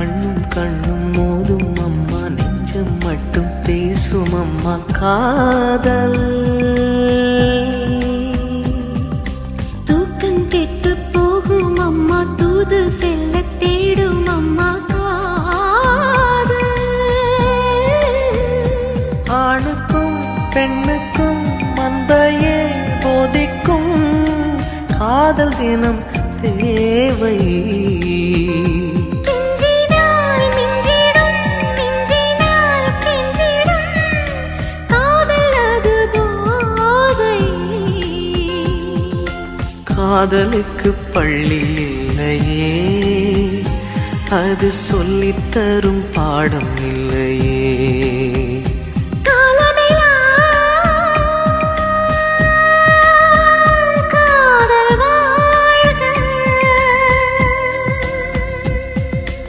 கண்ணும் கண்ணும் மோதும் அம்மா, நெஞ்சம் மட்டும் பேசும் அம்மா காதல். தூக்கம் கெட்டு போகும் அம்மா, தூது செல்ல தேடும் அம்மா காதல். ஆணுக்கும் பெண்ணுக்கும் அன்பையே போதிக்கும் காதல் தினம் தேவை. காதலுக்கு பள்ளி இல்லையே, அது சொல்லித்தரும் பாடம் இல்லையே.